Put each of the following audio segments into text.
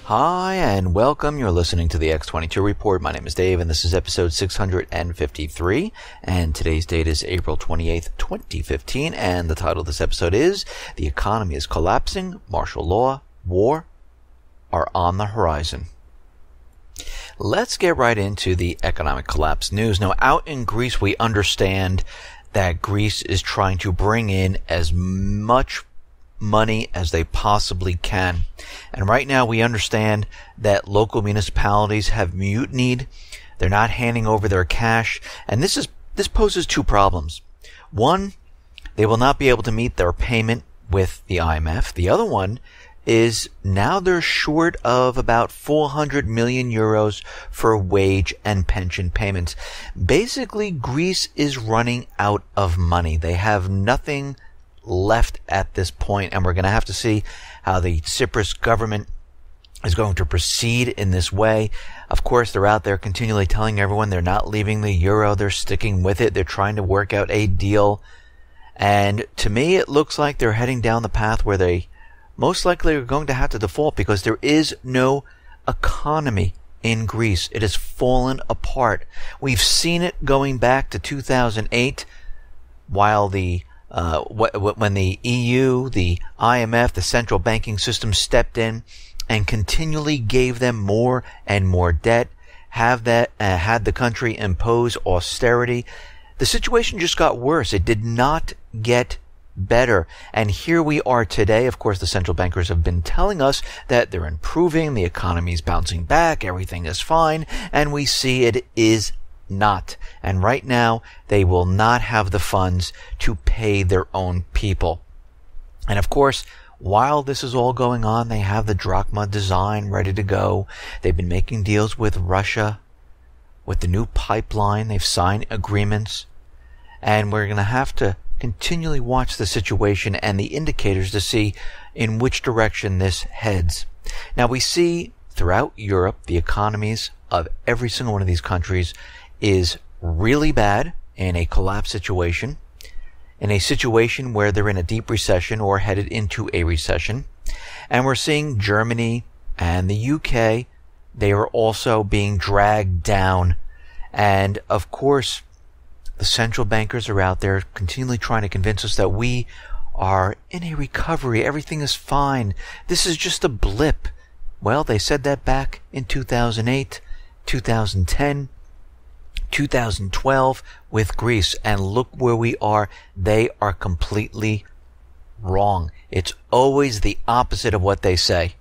Hi, and welcome. You're listening to the X22 Report. My name is Dave, and this is episode 653. And today's date is April 28th, 2015. And the title of this episode is The Economy is Collapsing, Martial Law, War are on the Horizon. Let's get right into the economic collapse news. Now, out in Greece, we understand that Greece is trying to bring in as much money as they possibly can. And right now we understand that local municipalities have mutinied. They're not handing over their cash. And this poses two problems. One, they will not be able to meet their payment with the IMF. The other one is now they're short of about 400 million euros for wage and pension payments. Basically, Greece is running out of money. They have nothing left at this point, and we're going to have to see how the Cyprus government is going to proceed in this way. Of course, they're out there continually telling everyone they're not leaving the euro, they're sticking with it, they're trying to work out a deal. And to me, it looks like they're heading down the path where they most likely are going to have to default, because there is no economy in Greece. It has fallen apart. We've seen it going back to 2008, while when the EU, the IMF, the central banking system stepped in and continually gave them more and more debt, had the country impose austerity. The situation just got worse. It did not get better. And here we are today. Of course, the central bankers have been telling us that they're improving, the economy is bouncing back, everything is fine, and we see it is not. And right now, they will not have the funds to pay their own people. And of course, while this is all going on, they have the drachma design ready to go. They've been making deals with Russia, with the new pipeline. They've signed agreements. And we're going to have to continually watch the situation and the indicators to see in which direction this heads. Now, we see throughout Europe, the economies of every single one of these countries is really bad, in a collapse situation, in a situation where they're in a deep recession or headed into a recession. And we're seeing Germany and the UK, they are also being dragged down. And of course, the central bankers are out there continually trying to convince us that we are in a recovery. Everything is fine. This is just a blip. Well, they said that back in 2008, 2010, 2012 with Greece, and look where we are. They are completely wrong. It's always the opposite of what they say.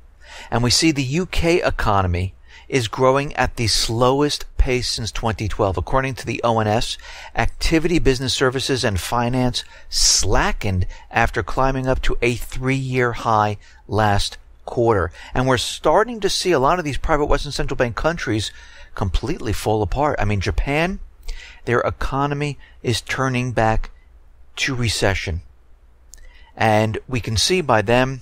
And we see the UK economy is growing at the slowest pace since 2012. According to the ONS, activity, business services, and finance slackened after climbing up to a 3-year high last quarter. And we're starting to see a lot of these private Western central bank countries completely fall apart. I mean, Japan, their economy is turning back to recession. And we can see by them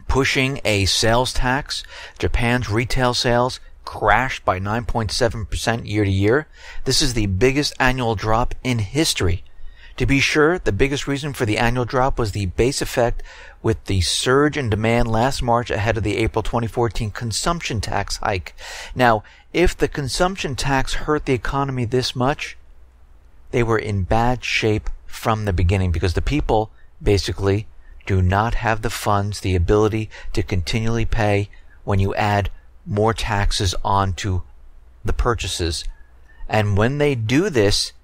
pushing a sales tax, Japan's retail sales crashed by 9.7% year to year. This is the biggest annual drop in history. To be sure, the biggest reason for the annual drop was the base effect with the surge in demand last March ahead of the April 2014 consumption tax hike. Now, if the consumption tax hurt the economy this much, they were in bad shape from the beginning, because the people basically do not have the funds, the ability to continually pay when you add more taxes onto the purchases. And when they do this,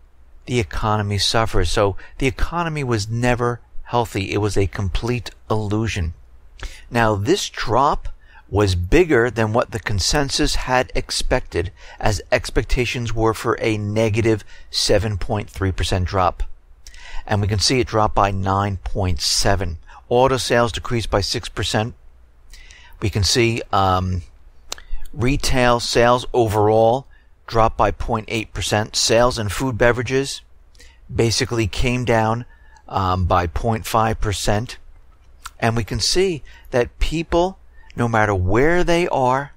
the economy suffers. So the economy was never healthy. It was a complete illusion. Now, this drop was bigger than what the consensus had expected, as expectations were for a negative 7.3% drop. And we can see it dropped by 9.7%. Auto sales decreased by 6%. We can see retail sales overall dropped by 0.8%. Sales in food beverages basically came down by 0.5%. And we can see that people, no matter where they are,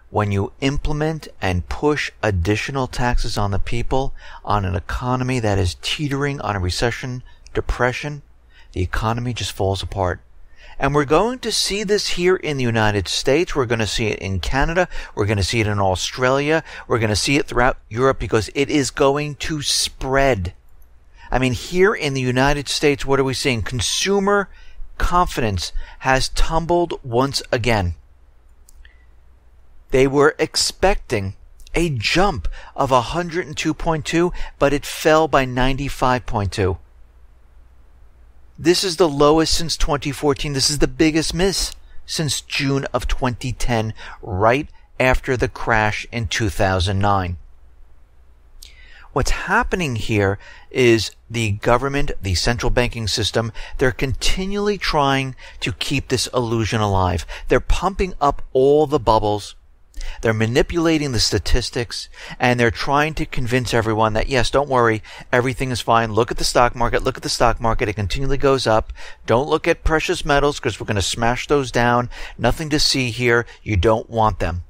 when you implement and push additional taxes on the people, on an economy that is teetering on a recession, depression, the economy just falls apart. And we're going to see this here in the United States. We're going to see it in Canada. We're going to see it in Australia. We're going to see it throughout Europe because it is going to spread. I mean, here in the United States, what are we seeing? Consumer confidence has tumbled once again. They were expecting a jump of 102.2, but it fell by 95.2. This is the lowest since 2014. This is the biggest miss since June of 2010, right after the crash in 2009. What's happening here is the government, the central banking system, they're continually trying to keep this illusion alive. They're pumping up all the bubbles. They're manipulating the statistics, and they're trying to convince everyone that, yes, don't worry, everything is fine. Look at the stock market. Look at the stock market. It continually goes up. Don't look at precious metals because we're going to smash those down. Nothing to see here. You don't want them.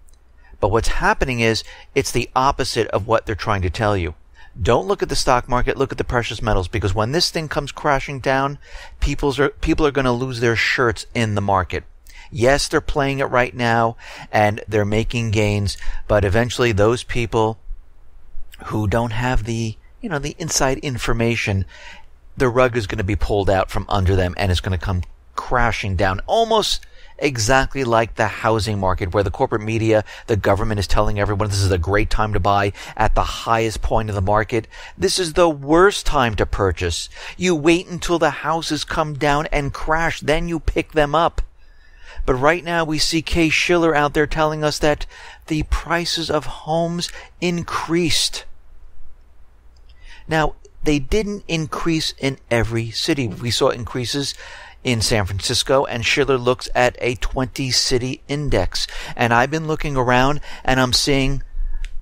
But what's happening is it's the opposite of what they're trying to tell you. Don't look at the stock market. Look at the precious metals, because when this thing comes crashing down, people are going to lose their shirts in the market. Yes, they're playing it right now, and they're making gains, but eventually those people who don't have the inside information, the rug is going to be pulled out from under them, and it's going to come crashing down, almost exactly like the housing market, where the corporate media, the government is telling everyone this is a great time to buy at the highest point of the market. This is the worst time to purchase. You wait until the houses come down and crash, then you pick them up. But right now we see Kay Schiller out there telling us that the prices of homes increased. Now, they didn't increase in every city. We saw increases in San Francisco, and Schiller looks at a 20-city index. And I've been looking around, and I'm seeing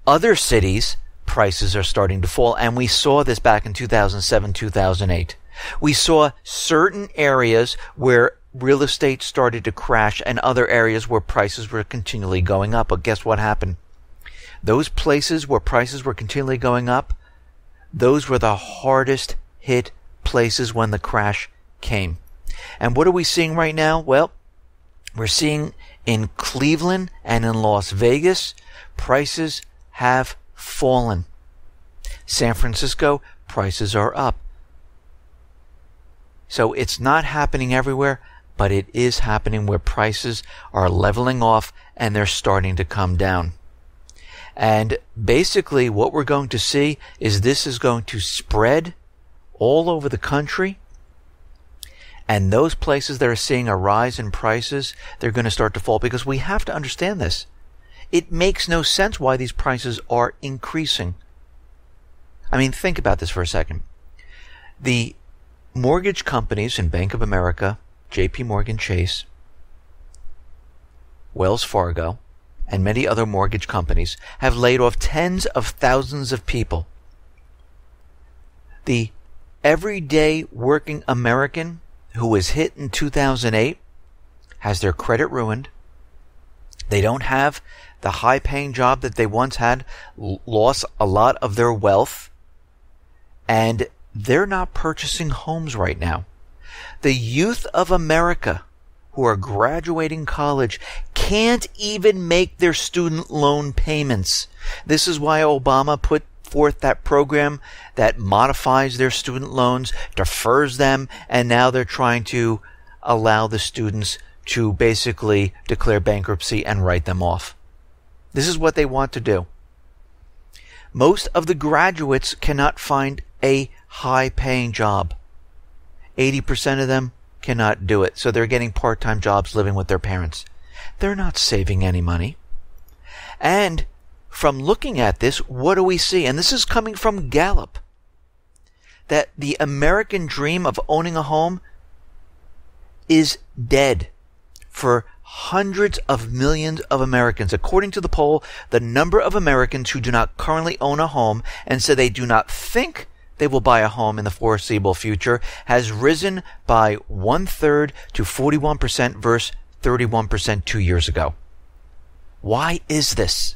other cities, prices are starting to fall. And we saw this back in 2007, 2008. We saw certain areas where real estate started to crash and other areas where prices were continually going up. But guess what happened? Those places where prices were continually going up, those were the hardest hit places when the crash came. And what are we seeing right now? Well, we're seeing in Cleveland and in Las Vegas, prices have fallen. San Francisco, prices are up. So it's not happening everywhere, but it is happening where prices are leveling off and they're starting to come down. And basically what we're going to see is this is going to spread all over the country. And those places that are seeing a rise in prices, they're going to start to fall, because we have to understand this. It makes no sense why these prices are increasing. I mean, think about this for a second. The mortgage companies in Bank of America, J.P. Morgan Chase, Wells Fargo, and many other mortgage companies have laid off tens of thousands of people. The everyday working American who was hit in 2008 has their credit ruined. They don't have the high-paying job that they once had, lost a lot of their wealth, and they're not purchasing homes right now. The youth of America who are graduating college can't even make their student loan payments. This is why Obama put forth that program that modifies their student loans, defers them, and now they're trying to allow the students to basically declare bankruptcy and write them off. This is what they want to do. Most of the graduates cannot find a high-paying job. 80% of them cannot do it, so they're getting part-time jobs living with their parents. They're not saving any money. And from looking at this, what do we see? And this is coming from Gallup, that the American dream of owning a home is dead for hundreds of millions of Americans. According to the poll, the number of Americans who do not currently own a home and say they do not think they will buy a home in the foreseeable future has risen by 1/3 to 41% versus 31% 2 years ago. Why is this?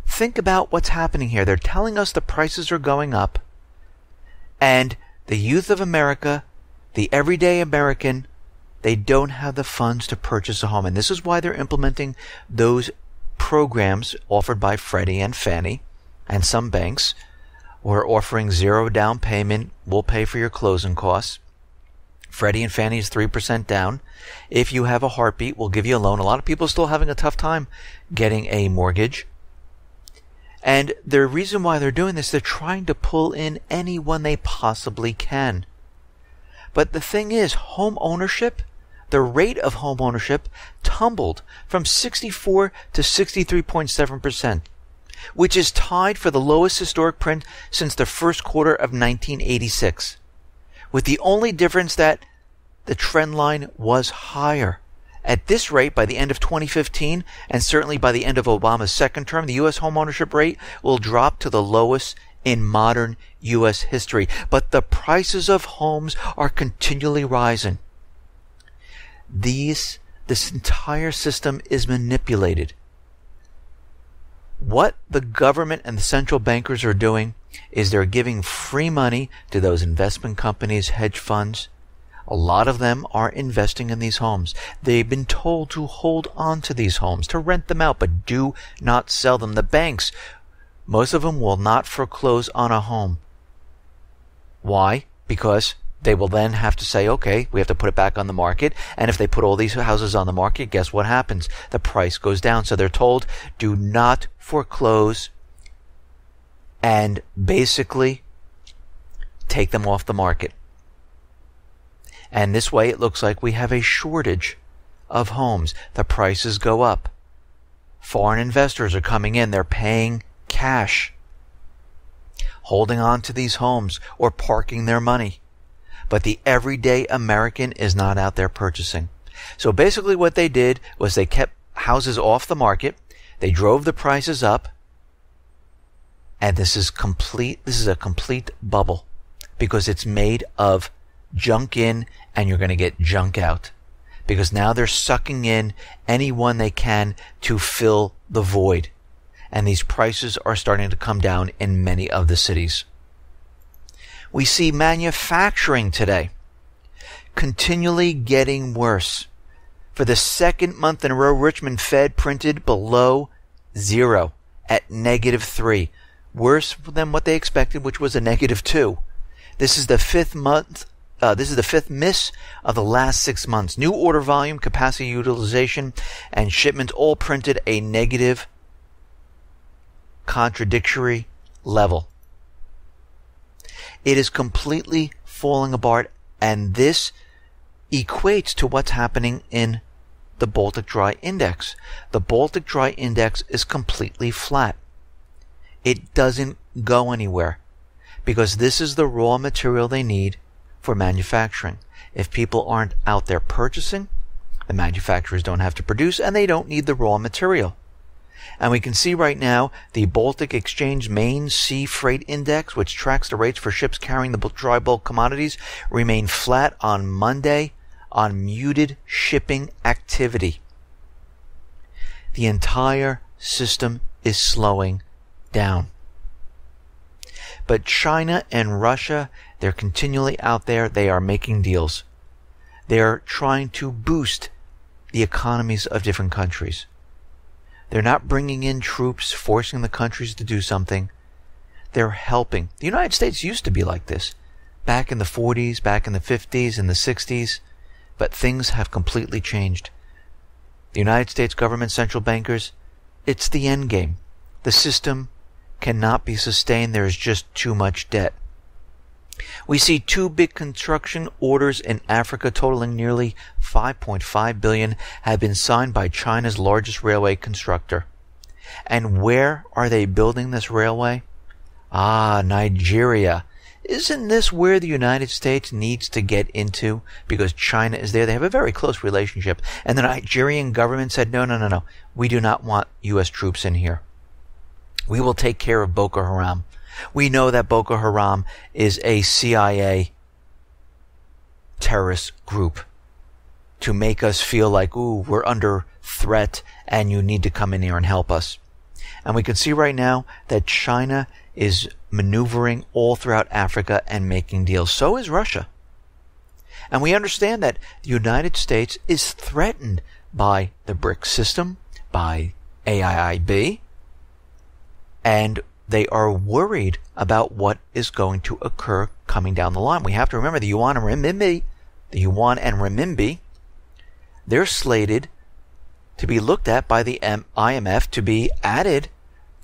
Think about what's happening here. They're telling us the prices are going up, and the youth of America, the everyday American, They don't have the funds to purchase a home. And this is why they're implementing those programs offered by Freddie and Fannie and some banks. We're offering 0 down payment. We'll pay for your closing costs. Freddie and Fannie is 3% down. If you have a heartbeat, we'll give you a loan. A lot of people are still having a tough time getting a mortgage. And the reason why they're doing this, they're trying to pull in anyone they possibly can. But the thing is, home ownership, the rate of home ownership tumbled from 64 to 63.7%, which is tied for the lowest historic print since the first quarter of 1986, with the only difference that the trend line was higher. At this rate, by the end of 2015, and certainly by the end of Obama's second term, the U.S. homeownership rate will drop to the lowest in modern U.S. history. But the prices of homes are continually rising. This entire system is manipulated. What the government and the central bankers are doing is they're giving free money to those investment companies, hedge funds. A lot of them are investing in these homes. They've been told to hold on to these homes, to rent them out, but do not sell them. The banks, most of them will not foreclose on a home. Why? Because they will then have to say, okay, we have to put it back on the market. And if they put all these houses on the market, guess what happens? The price goes down. So they're told, do not foreclose and basically take them off the market. And this way it looks like we have a shortage of homes. The prices go up. Foreign investors are coming in. They're paying cash, holding on to these homes or parking their money. But the everyday American is not out there purchasing. So basically what they did was they kept houses off the market. They drove the prices up. And this is a complete bubble because it's made of junk in and you're going to get junk out, because now they're sucking in anyone they can to fill the void, and these prices are starting to come down in many of the cities. We see manufacturing today continually getting worse. For the second month in a row, Richmond Fed printed below 0 at -3, worse than what they expected, which was a -2. This is the fifth miss of the last 6 months. New order volume, capacity utilization, and shipment all printed a negative contradictory level. It is completely falling apart, and this equates to what's happening in the Baltic Dry Index. The Baltic Dry Index is completely flat. It doesn't go anywhere because this is the raw material they need for manufacturing. If people aren't out there purchasing, the manufacturers don't have to produce and they don't need the raw material. And we can see right now the Baltic Exchange Main Sea Freight Index, which tracks the rates for ships carrying the dry bulk commodities, remained flat on Monday on muted shipping activity. The entire system is slowing down. But China and Russia, they're continually out there. They are making deals. They're trying to boost the economies of different countries. They're not bringing in troops, forcing the countries to do something. They're helping. The United States used to be like this back in the 40s, back in the 50s, and the 60s. But things have completely changed. The United States government, central bankers, it's the end game. The system cannot be sustained. There is just too much debt. We see 2 big construction orders in Africa totaling nearly $5.5 billion have been signed by China's largest railway constructor. And where are they building this railway? Nigeria. Isn't this where the United States needs to get into? Because China is there. They have a very close relationship. And the Nigerian government said, no. We do not want U.S. troops in here. We will take care of Boko Haram. We know that Boko Haram is a CIA terrorist group to make us feel like, we're under threat and you need to come in here and help us. And we can see right now that China is maneuvering all throughout Africa and making deals. So is Russia. And we understand that the United States is threatened by the BRICS system, by AIIB, and they are worried about what is going to occur coming down the line. We have to remember the yuan and renminbi, they're slated to be looked at by the IMF to be added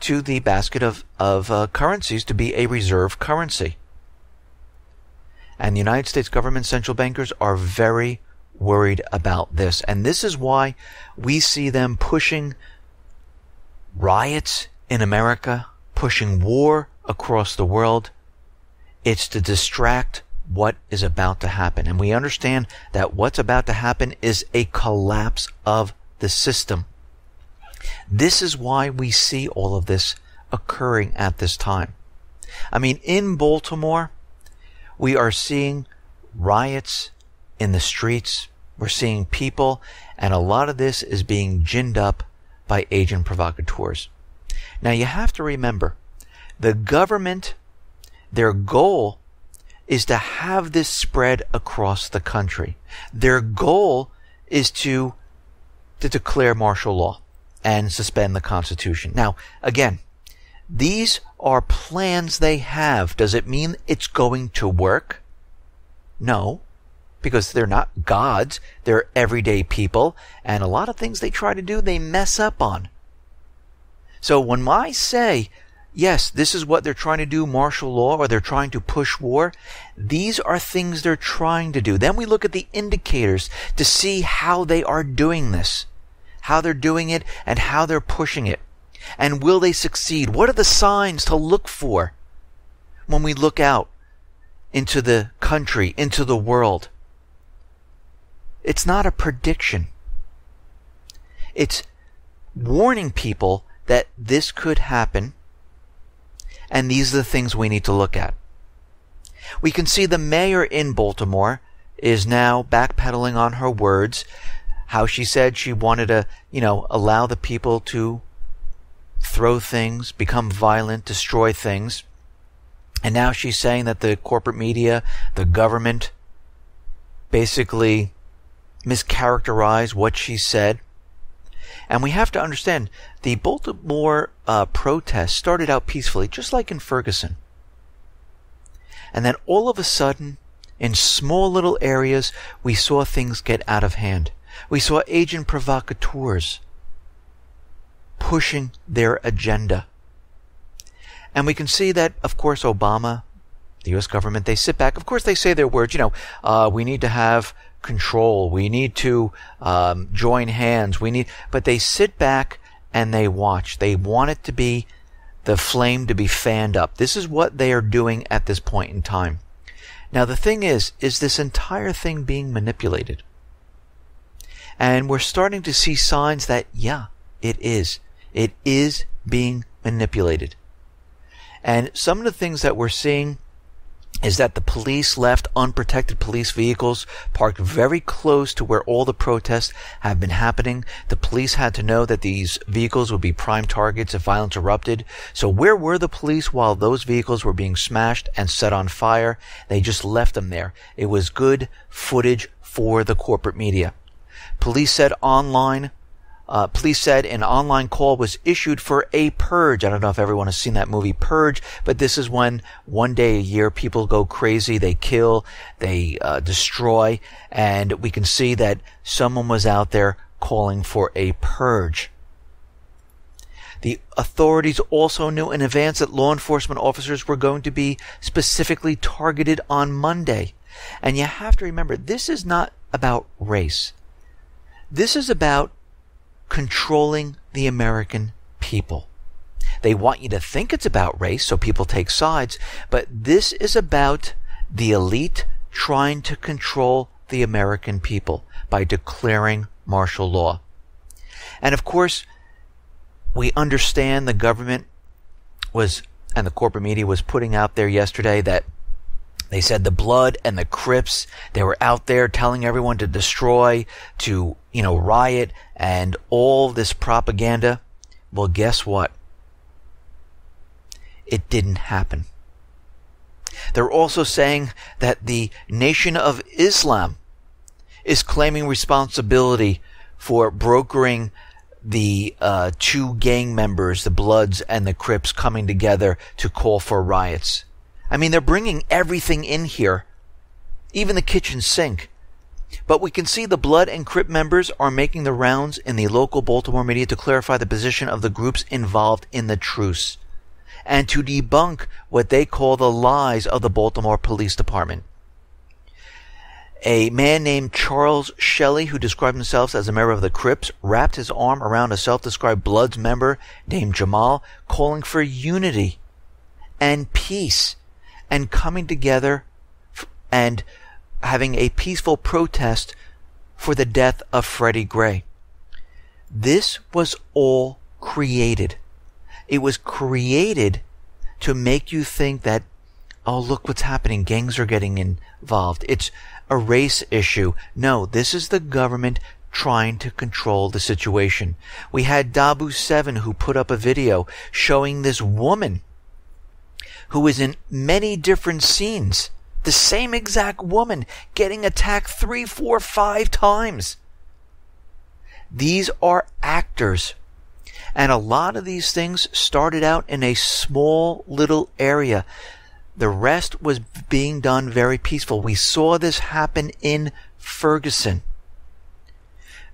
to the basket of currencies to be a reserve currency. And the United States government central bankers are very worried about this. And this is why we see them pushing riots in America, pushing war across the world. It's to distract what is about to happen. And we understand that what's about to happen is a collapse of the system. This is why we see all of this occurring at this time. I mean, in Baltimore, we are seeing riots in the streets. We're seeing people, and a lot of this is being ginned up by agent provocateurs. Now, you have to remember, the government, their goal is to have this spread across the country. Their goal is to declare martial law and suspend the Constitution. Now, again, these are plans they have. Does it mean it's going to work? No, because they're not gods. They're everyday people, and a lot of things they try to do, they mess up on. So when I say, yes, this is what they're trying to do, martial law, or they're trying to push war, these are things they're trying to do. Then we look at the indicators to see how they are doing this, how they're doing it, and how they're pushing it. And will they succeed? What are the signs to look for when we look out into the country, into the world? It's not a prediction. It's warning people that this could happen, and these are the things we need to look at. We can see the mayor in Baltimore is now backpedaling on her words, how she said she wanted to, allow the people to throw things, become violent, destroy things. And now she's saying that the corporate media, the government, basically mischaracterized what she said. And we have to understand, the Baltimore protests started out peacefully, just like in Ferguson. And then all of a sudden, in small little areas, we saw things get out of hand. We saw agent provocateurs pushing their agenda. And we can see that, of course, Obama, the U.S. government, they sit back. Of course, they say their words, we need to have control. We need to join hands. But they sit back and they watch. They want it to be the flame to be fanned up. This is what they are doing at this point in time. Now, the thing is this entire thing being manipulated? And we're starting to see signs that, yeah, it is. It is being manipulated. And some of the things that we're seeing is that the police left unprotected police vehicles parked very close to where all the protests have been happening. The police had to know that these vehicles would be prime targets if violence erupted. So where were the police while those vehicles were being smashed and set on fire? They just left them there. It was good footage for the corporate media. Police said an online call was issued for a purge. I don't know if everyone has seen that movie Purge, but this is when one day a year people go crazy, they kill, they destroy, and we can see that someone was out there calling for a purge. The authorities also knew in advance that law enforcement officers were going to be specifically targeted on Monday. And you have to remember, this is not about race. This is about controlling the American people. They want you to think it's about race, so people take sides, but this is about the elite trying to control the American people by declaring martial law. And of course, we understand the government and the corporate media was putting out there yesterday that they said the Blood and the Crips, they were out there telling everyone to destroy, to, riot, and all this propaganda. Well, guess what? It didn't happen. They're also saying that the Nation of Islam is claiming responsibility for brokering the two gang members, the Bloods and the Crips, coming together to call for riots. I mean, they're bringing everything in here, even the kitchen sink. But we can see the Blood and Crip members are making the rounds in the local Baltimore media to clarify the position of the groups involved in the truce and to debunk what they call the lies of the Baltimore Police Department. A man named Charles Shelley, who described himself as a member of the Crips, wrapped his arm around a self-described Bloods member named Jamal, calling for unity and peace and coming together and having a peaceful protest for the death of Freddie Gray. This was all created. It was created to make you think that, oh, look what's happening. Gangs are getting involved. It's a race issue. No, this is the government trying to control the situation. We had Dabu7 who put up a video showing this woman who is in many different scenes, the same exact woman, getting attacked 3, 4, 5 times. These are actors. And a lot of these things started out in a small little area. The rest was being done very peaceful. We saw this happen in Ferguson.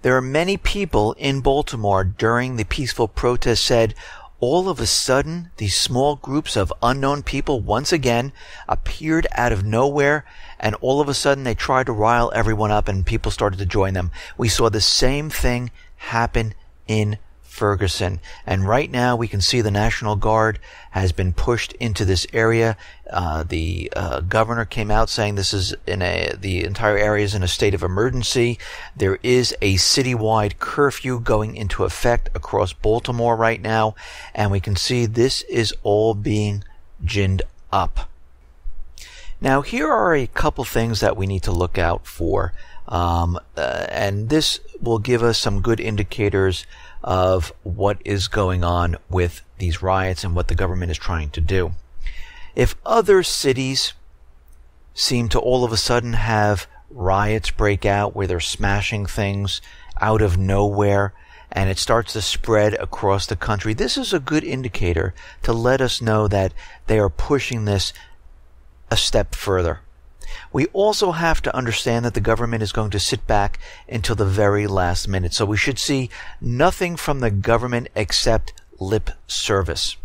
There are many people in Baltimore during the peaceful protest said, all of a sudden, these small groups of unknown people once again appeared out of nowhere, and all of a sudden they tried to rile everyone up and people started to join them. We saw the same thing happen in Ferguson. And right now we can see the National Guard has been pushed into this area. The governor came out saying this is the entire area is in a state of emergency. There is a citywide curfew going into effect across Baltimore right now, and we can see this is all being ginned up. Now, here are a couple things that we need to look out for, and this will give us some good indicators of what is going on with these riots and what the government is trying to do. If other cities seem to all of a sudden have riots break out where they're smashing things out of nowhere and it starts to spread across the country, this is a good indicator to let us know that they are pushing this a step further. We also have to understand that the government is going to sit back until the very last minute. So we should see nothing from the government except lip service.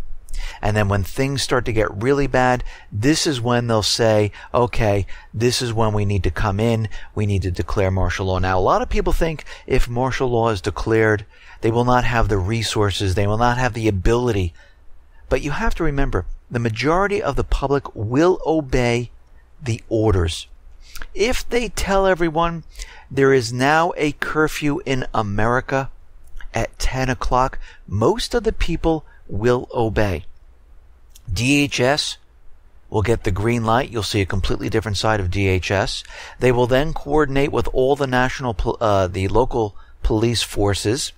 And then when things start to get really bad, this is when they'll say, okay, this is when we need to come in. We need to declare martial law. Now, a lot of people think if martial law is declared, they will not have the resources. They will not have the ability. But you have to remember, the majority of the public will obey the orders. If they tell everyone there is now a curfew in America at 10 o'clock, most of the people will obey. DHS will get the green light. You'll see a completely different side of DHS. They will then coordinate with all the the local police forces,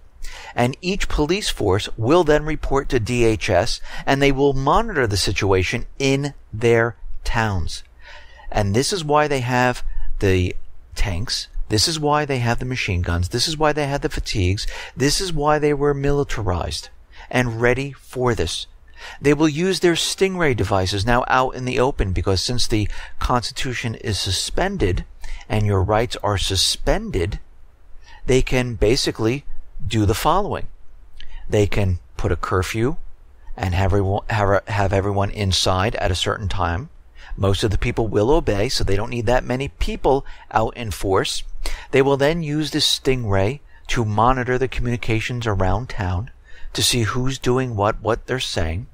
and each police force will then report to DHS, and they will monitor the situation in their towns. And this is why they have the tanks. This is why they have the machine guns. This is why they had the fatigues. This is why they were militarized and ready for this. They will use their Stingray devices now out in the open, because since the Constitution is suspended and your rights are suspended, they can basically do the following. They can put a curfew and have everyone inside at a certain time. Most of the people will obey, so they don't need that many people out in force. They will then use this Stingray to monitor the communications around town to see who's doing what they're saying.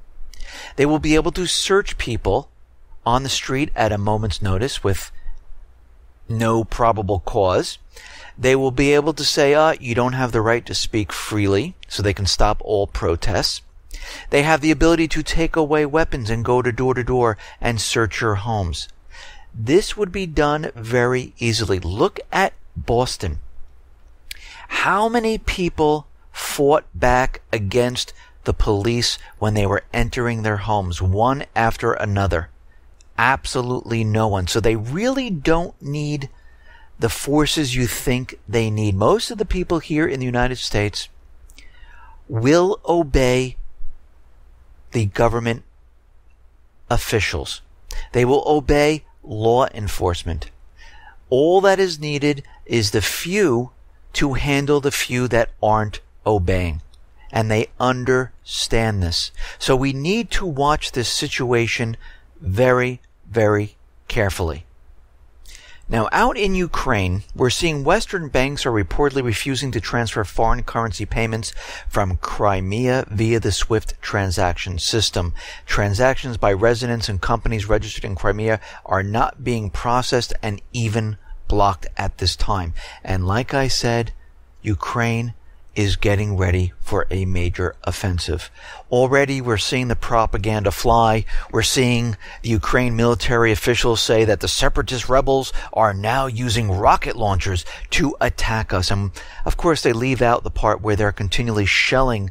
They will be able to search people on the street at a moment's notice with no probable cause. They will be able to say, you don't have the right to speak freely, so they can stop all protests. They have the ability to take away weapons and go to door and search your homes. This would be done very easily. Look at Boston. How many people fought back against the police when they were entering their homes, one after another? Absolutely no one. So they really don't need the forces you think they need. Most of the people here in the United States will obey the government officials. They will obey law enforcement. All that is needed is the few to handle the few that aren't obeying. And they understand this. So we need to watch this situation very, very carefully. Now, out in Ukraine, we're seeing Western banks are reportedly refusing to transfer foreign currency payments from Crimea via the SWIFT transaction system. Transactions by residents and companies registered in Crimea are not being processed and even blocked at this time. And like I said, Ukraine is getting ready for a major offensive. Already we're seeing the propaganda fly. We're seeing the Ukraine military officials say that the separatist rebels are now using rocket launchers to attack us. And of course they leave out the part where they're continually shelling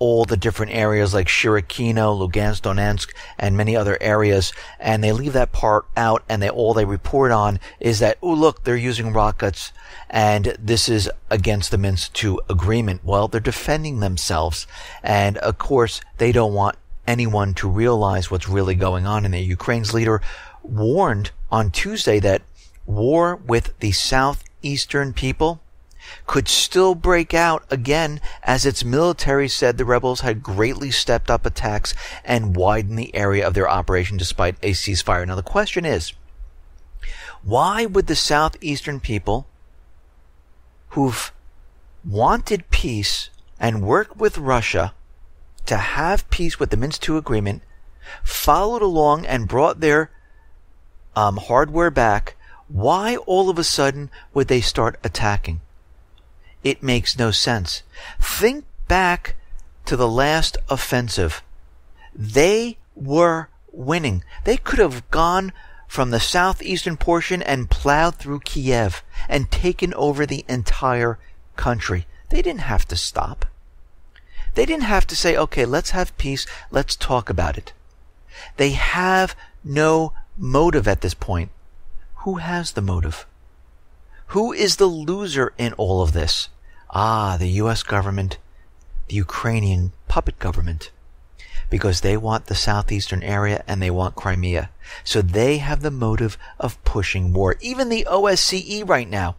all the different areas like Shirokino, Lugansk, Donetsk, and many other areas, and they leave that part out, and all they report on is that, oh look, they're using rockets, and this is against the Minsk II agreement. Well, they're defending themselves, and of course, they don't want anyone to realize what's really going on in there. Ukraine's leader warned on Tuesday that war with the southeastern people could still break out again, as its military said the rebels had greatly stepped up attacks and widened the area of their operation despite a ceasefire. Now the question is, why would the southeastern people who've wanted peace and worked with Russia to have peace with the Minsk II agreement, followed along and brought their hardware back, why all of a sudden would they start attacking? It makes no sense. Think back to the last offensive. They were winning. They could have gone from the southeastern portion and plowed through Kiev and taken over the entire country. They didn't have to stop. They didn't have to say, okay, let's have peace, let's talk about it. They have no motive at this point. Who has the motive? Who is the loser in all of this? The U.S. government, the Ukrainian puppet government, because they want the southeastern area and they want Crimea. So they have the motive of pushing war. Even the OSCE right now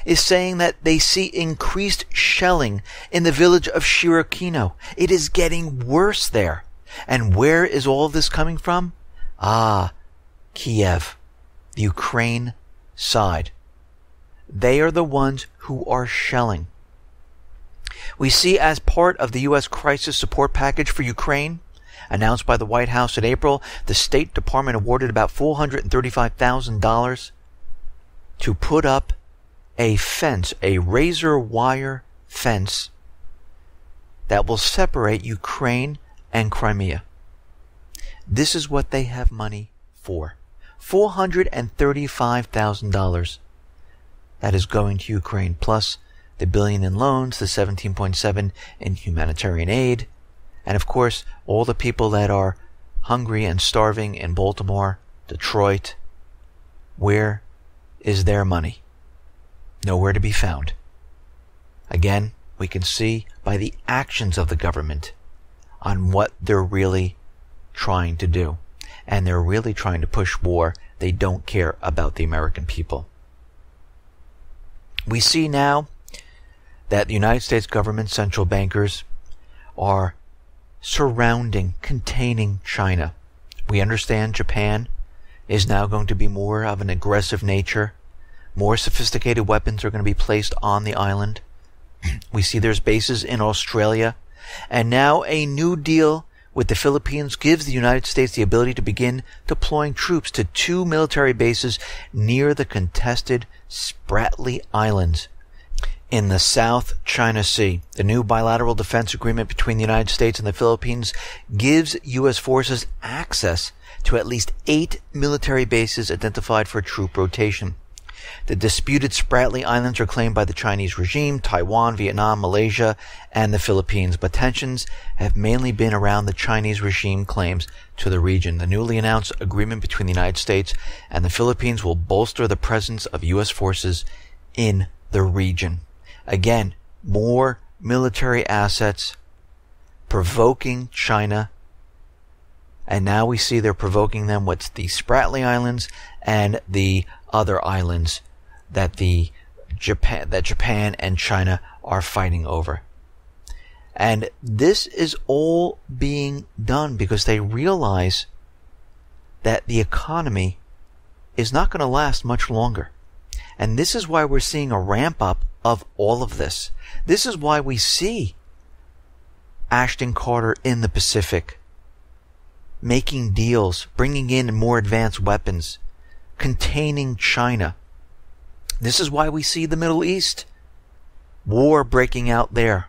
is saying that they see increased shelling in the village of Shirokino. It is getting worse there. And where is all of this coming from? Kiev, the Ukraine side. They are the ones who are shelling. We see, as part of the U.S. crisis support package for Ukraine, announced by the White House in April, the State Department awarded about $435,000 to put up a fence, a razor wire fence that will separate Ukraine and Crimea. This is what they have money for. $435,000 that is going to Ukraine, plus the $1 billion in loans, the 17.7 in humanitarian aid, and of course all the people that are hungry and starving in Baltimore, Detroit. Where is their money? Nowhere to be found. Again, we can see by the actions of the government on what they're really trying to do. And they're really trying to push war. They don't care about the American people. We see now that the United States government central bankers are surrounding, containing China. We understand Japan is now going to be more of an aggressive nature. More sophisticated weapons are going to be placed on the island. We see there's bases in Australia. And now a new deal with the Philippines gives the United States the ability to begin deploying troops to 2 military bases near the contested Spratly Islands in the South China Sea. The new bilateral defense agreement between the United States and the Philippines gives U.S. forces access to at least 8 military bases identified for troop rotation. The disputed Spratly Islands are claimed by the Chinese regime, Taiwan, Vietnam, Malaysia, and the Philippines, but tensions have mainly been around the Chinese regime claims to the region. The newly announced agreement between the United States and the Philippines will bolster the presence of U.S. forces in the region. Again, more military assets provoking China, and now we see they're provoking them with the Spratly Islands and the other islands that Japan and China are fighting over. And this is all being done because they realize that the economy is not going to last much longer. And this is why we're seeing a ramp up of all of this. This is why we see Ashton Carter in the Pacific making deals, bringing in more advanced weapons, containing China. This is why we see the Middle East war breaking out there,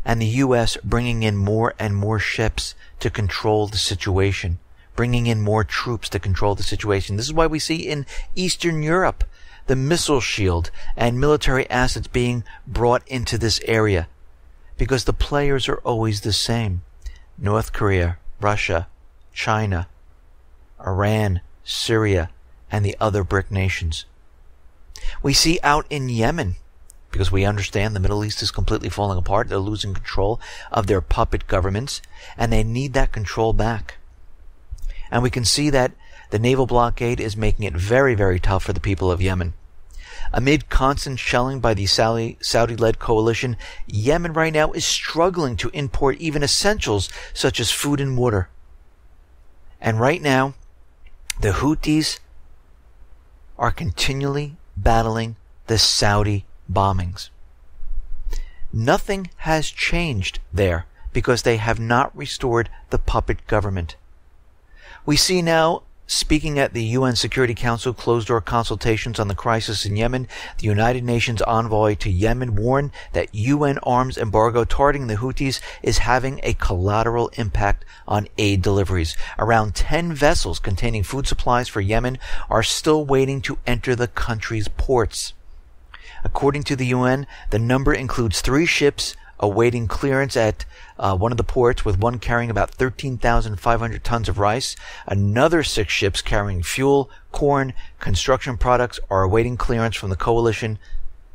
and the U.S. bringing in more and more ships to control the situation, bringing in more troops to control the situation. This is why we see in Eastern Europe the missile shield and military assets being brought into this area, because the players are always the same: North Korea, Russia, China, Iran, Syria, and the other BRIC nations. We see out in Yemen, because we understand the Middle East is completely falling apart. They're losing control of their puppet governments, and they need that control back. And we can see that the naval blockade is making it very, very tough for the people of Yemen. Amid constant shelling by the Saudi-led coalition, Yemen right now is struggling to import even essentials such as food and water. And right now, the Houthis are continually battling the Saudi bombings. Nothing has changed there because they have not restored the puppet government. We see now, speaking at the UN Security Council closed-door consultations on the crisis in Yemen, the United Nations envoy to Yemen warned that UN arms embargo targeting the Houthis is having a collateral impact on aid deliveries. Around 10 vessels containing food supplies for Yemen are still waiting to enter the country's ports. According to the UN, the number includes 3 ships awaiting clearance at one of the ports, with one carrying about 13,500 tons of rice. Another 6 ships carrying fuel, corn, construction products are awaiting clearance from the coalition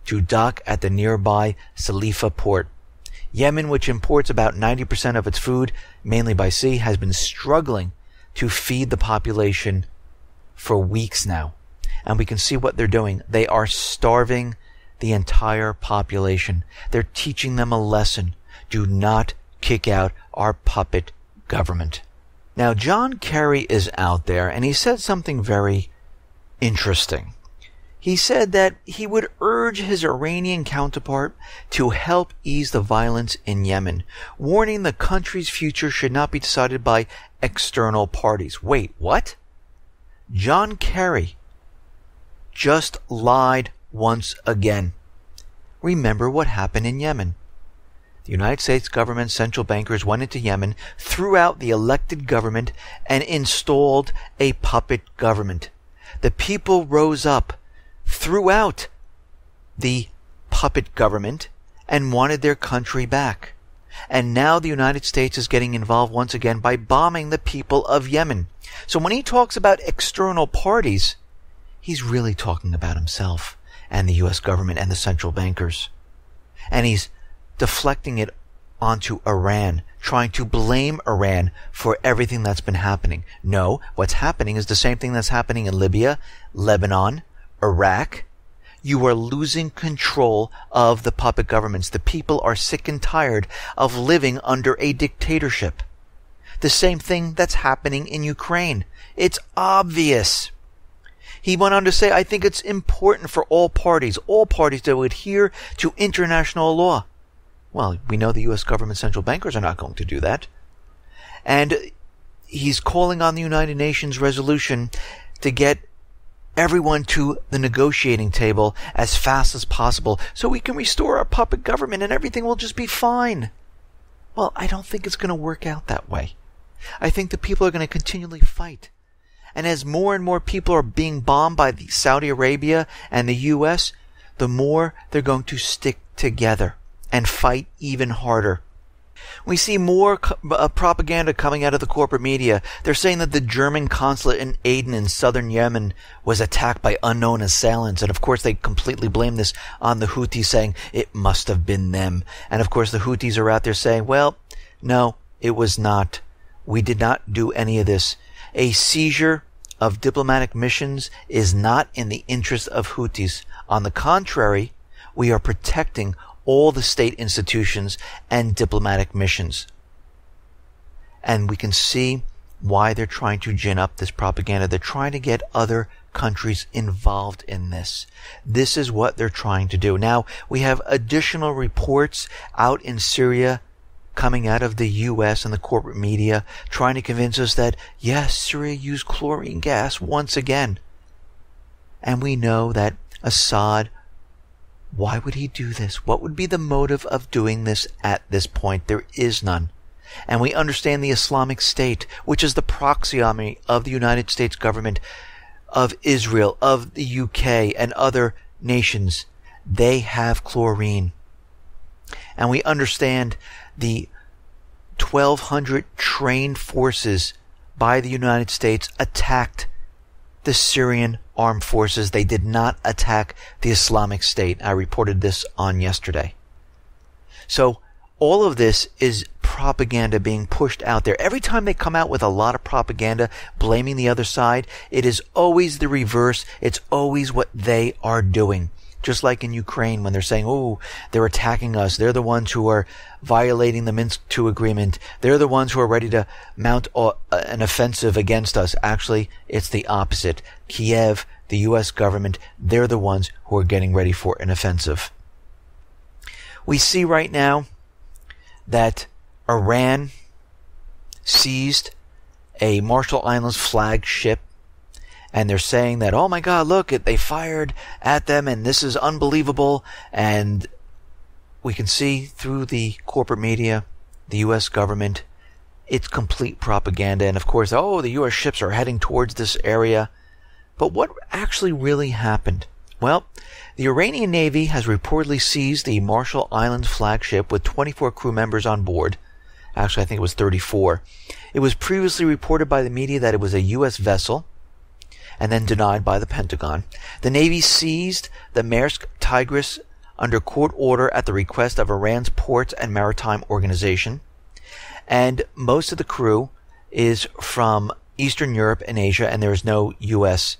to dock at the nearby Salifa port. Yemen, which imports about 90% of its food, mainly by sea, has been struggling to feed the population for weeks now. And we can see what they're doing. They are starving the entire population. They're teaching them a lesson. Do not kick out our puppet government. Now, John Kerry is out there, and he said something very interesting. He said that he would urge his Iranian counterpart to help ease the violence in Yemen, warning the country's future should not be decided by external parties. Wait, what? John Kerry just lied once again. Remember what happened in Yemen. The United States government central bankers went into Yemen, threw out the elected government, and installed a puppet government. The people rose up, threw out the puppet government, and wanted their country back. And now the United States is getting involved once again by bombing the people of Yemen. So when he talks about external parties, he's really talking about himself and the U.S. government and the central bankers. And he's deflecting it onto Iran, trying to blame Iran for everything that's been happening. No, what's happening is the same thing that's happening in Libya, Lebanon, Iraq. You are losing control of the puppet governments. The people are sick and tired of living under a dictatorship. The same thing that's happening in Ukraine. It's obvious. He went on to say, I think it's important for all parties to adhere to international law. Well, we know the U.S. government central bankers are not going to do that. And he's calling on the United Nations resolution to get everyone to the negotiating table as fast as possible so we can restore our puppet government and everything will just be fine. Well, I don't think it's going to work out that way. I think the people are going to continually fight. And as more and more people are being bombed by Saudi Arabia and the U.S., the more they're going to stick together and fight even harder. We see more propaganda coming out of the corporate media. They're saying that the German consulate in Aden in southern Yemen was attacked by unknown assailants. And of course, they completely blame this on the Houthis, saying it must have been them. And of course, the Houthis are out there saying, well, no, it was not. We did not do any of this. A seizure of diplomatic missions is not in the interest of Houthis. On the contrary, we are protecting all the state institutions and diplomatic missions. And we can see why they're trying to gin up this propaganda. They're trying to get other countries involved in this. This is what they're trying to do. Now, we have additional reports out in Syria coming out of the U.S. and the corporate media trying to convince us that, yes, Syria used chlorine gas once again. And we know that Assad, why would he do this? What would be the motive of doing this at this point? There is none. And we understand the Islamic State, which is the proxy army of the United States government, of Israel, of the UK, and other nations. They have chlorine. And we understand the 1,200 trained forces by the United States attacked the Syrian armed forces. They did not attack the Islamic State. I reported this on yesterday. So all of this is propaganda being pushed out there. Every time they come out with a lot of propaganda blaming the other side, it is always the reverse. It's always what they are doing. Just like in Ukraine when they're saying, oh, they're attacking us. They're the ones who are violating the Minsk II agreement. They're the ones who are ready to mount an offensive against us. Actually, it's the opposite. Kiev, the U.S. government, they're the ones who are getting ready for an offensive. We see right now that Iran seized a Marshall Islands flag ship. And they're saying that, oh my God, look, they fired at them and this is unbelievable. And we can see through the corporate media, the U.S. government, it's complete propaganda. And of course, oh, the U.S. ships are heading towards this area. But what actually really happened? Well, the Iranian Navy has reportedly seized the Marshall Islands flagship with 24 crew members on board. Actually, I think it was 34. It was previously reported by the media that it was a U.S. vessel, and then denied by the Pentagon. The Navy seized the Maersk Tigris under court order at the request of Iran's Ports and Maritime Organization. And most of the crew is from Eastern Europe and Asia, and there is no U.S.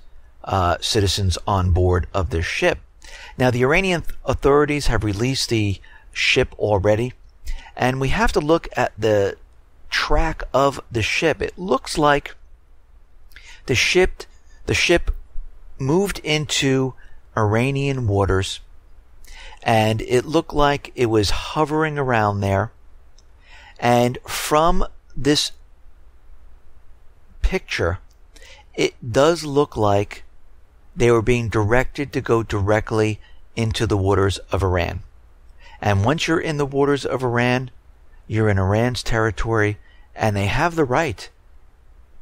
Citizens on board of this ship. Now, the Iranian authorities have released the ship already, and we have to look at the track of the ship. It looks like the ship moved into Iranian waters, and it looked like it was hovering around there. And from this picture, it does look like they were being directed to go directly into the waters of Iran. And once you're in the waters of Iran, you're in Iran's territory, and they have the right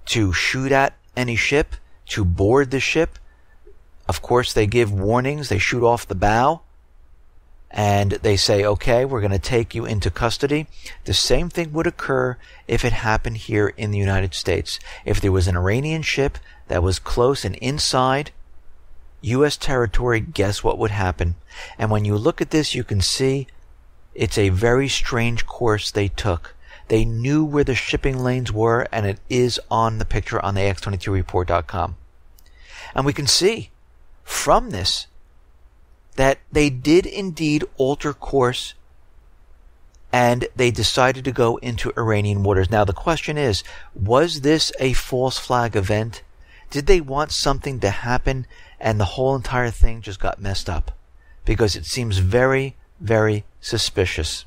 to shoot at any ship, to board the ship. Of course, they give warnings. They shoot off the bow. And they say, okay, we're going to take you into custody. The same thing would occur if it happened here in the United States. If there was an Iranian ship that was close and inside U.S. territory, guess what would happen? And when you look at this, you can see it's a very strange course they took. They knew where the shipping lanes were, and it is on the picture on the X22Report.com. And we can see from this that they did indeed alter course, and they decided to go into Iranian waters. Now, the question is, was this a false flag event? Did they want something to happen, and the whole entire thing just got messed up? Because it seems very, very suspicious.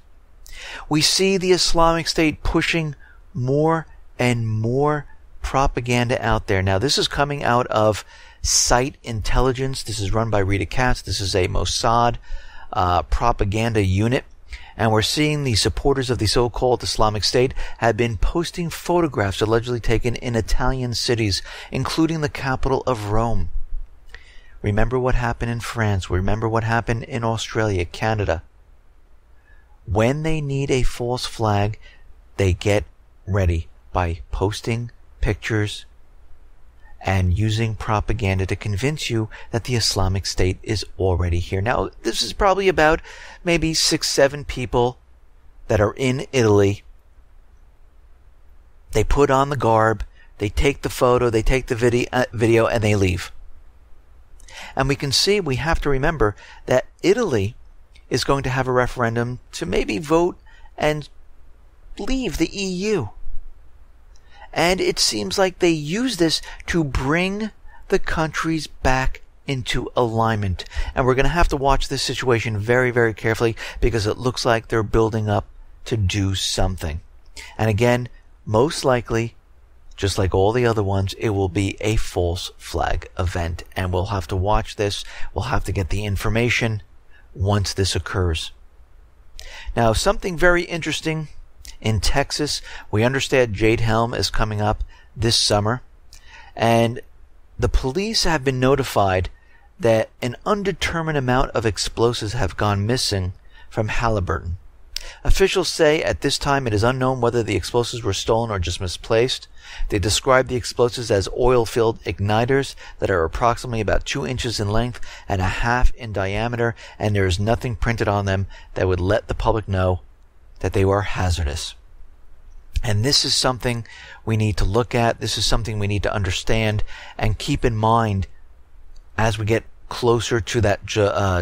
We see the Islamic State pushing more and more propaganda out there. Now, this is coming out of Site Intelligence. This is run by Rita Katz. This is a Mossad propaganda unit. And we're seeing the supporters of the so-called Islamic State have been posting photographs allegedly taken in Italian cities, including the capital of Rome. Remember what happened in France. Remember what happened in Australia, Canada. When they need a false flag, they get ready by posting pictures and using propaganda to convince you that the Islamic State is already here. Now, this is probably about maybe 6-7 people that are in Italy. They put on the garb, they take the photo, they take the video, and they leave. And we can see, we have to remember that Italy is going to have a referendum to maybe vote and leave the EU. And it seems like they use this to bring the countries back into alignment. And we're going to have to watch this situation very, very carefully, because it looks like they're building up to do something. And again, most likely, just like all the other ones, it will be a false flag event. And we'll have to watch this. We'll have to get the information once this occurs. Now, something very interesting in Texas, we understand Jade Helm is coming up this summer, and the police have been notified that an undetermined amount of explosives have gone missing from Halliburton. Officials say at this time it is unknown whether the explosives were stolen or just misplaced. They describe the explosives as oil-filled igniters that are approximately about 2 inches in length and 1/2 in diameter, and there is nothing printed on them that would let the public know that they were hazardous. And this is something we need to look at. This is something we need to understand and keep in mind as we get closer to that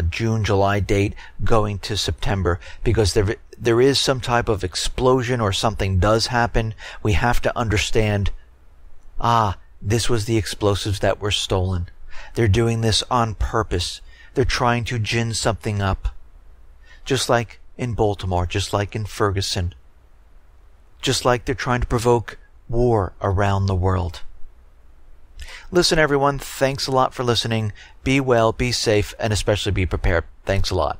June, July date going to September, because there is some type of explosion or something does happen. We have to understand, this was the explosives that were stolen. They're doing this on purpose. They're trying to gin something up. Just like in Baltimore, just like in Ferguson, just like they're trying to provoke war around the world. Listen, everyone, thanks a lot for listening. Be well, be safe, and especially be prepared. Thanks a lot.